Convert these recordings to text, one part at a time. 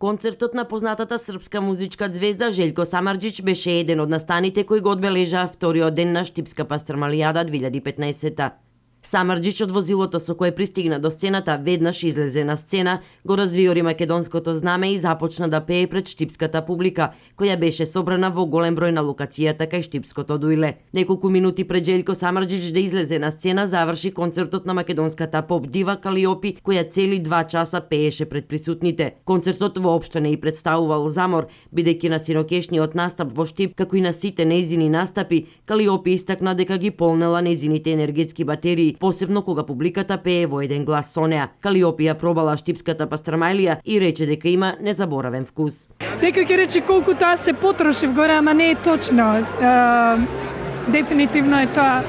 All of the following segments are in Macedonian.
Концертот на познатата српска музичка ѕвезда Желјко Самарџич беше еден од настаните кои го одбележаа вториот ден на Штипска пастрамалијада 2015. Самарџич од возилото со кое пристигна до сцената веднаш излезе на сцена, го развиори македонското знаме и започна да пее пред штипската публика, која беше собрана во голем број на локацијата кај Штипското дуиле. Неколку минути пред Желјко Самарџич да излезе на сцена, заврши концертот на македонската поп дива Калиопи, која цели 2 часа пееше пред присутните. Концертот воопшто не и представувал замор, бидејќи на синокешниот настап во Штип, како и на сите нејзини настапи, Калиопи истакна дека ги полнела нејзините енергетски батерии, посебно кога публиката пее во еден глас со неа. Калиопи ја пробала штипската пастрамајлија и рече дека има незаборавен вкус. Некој ќе рече колку тоа се потрошив горе, ама не е точно. Дефинитивно е тоа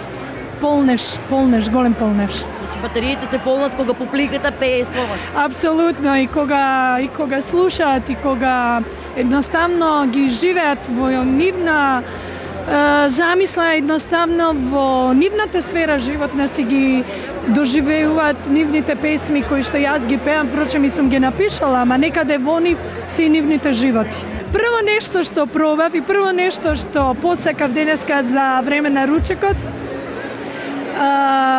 полнеш, голем полнеш. Батериите се полнат кога публиката пее со вас. Апсолутно, и кога слушаат, и кога едноставно ги живеат во нивна замисла, едноставно во нивната сфера животна си ги доживеуваат нивните песми кои што јас ги пеам, впрочем и сум ги напишала, ама некаде во нив се и нивните животи. Прво нешто што пробав и прво нешто што посакав денеска за време на ручекот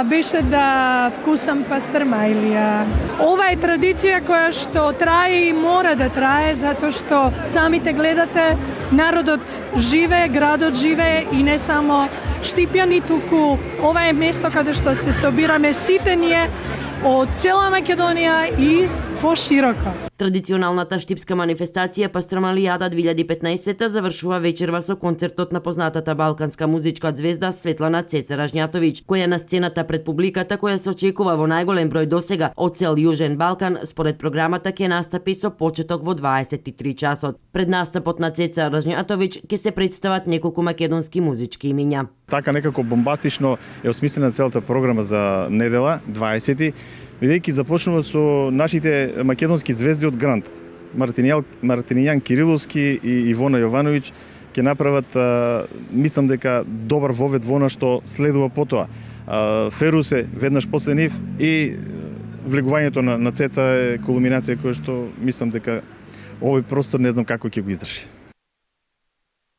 беше да вкусам пастрамајлија. Ова е традиција која што трае и мора да трае, затоа што самите гледате, народот живее, градот живее и не само Штипјани, туку ова е место каде што се собираме сите ние од цела Македонија и пошироко. Традиционалната штипска манифестација Пастрамалијада 2015 завршува вечерва со концертот на познатата балканска музичка ѕвезда Светлана Цеца Ражњатовиќ, која на сцената пред публиката која се очекува во најголем број досега од цел Јужен Балкан, според програмата ќе настапи со почеток во 23 часот. Пред настапот на Цеца Ражњатовиќ ќе се представат неколку македонски музички имиња. Така некако бомбастично е осмислена целата програма за недела 20, бидејќи започнува со нашите македонски ѕвезди од Грант. Мартинијан Кириловски и Ивона Јовановиќ ќе направат, мислам дека добар вовед во она што следува потоа. Ферусе веднаш после нив и влегувањето на Цеца е кулминација која што мислам дека овој простор не знам како ќе го издржи.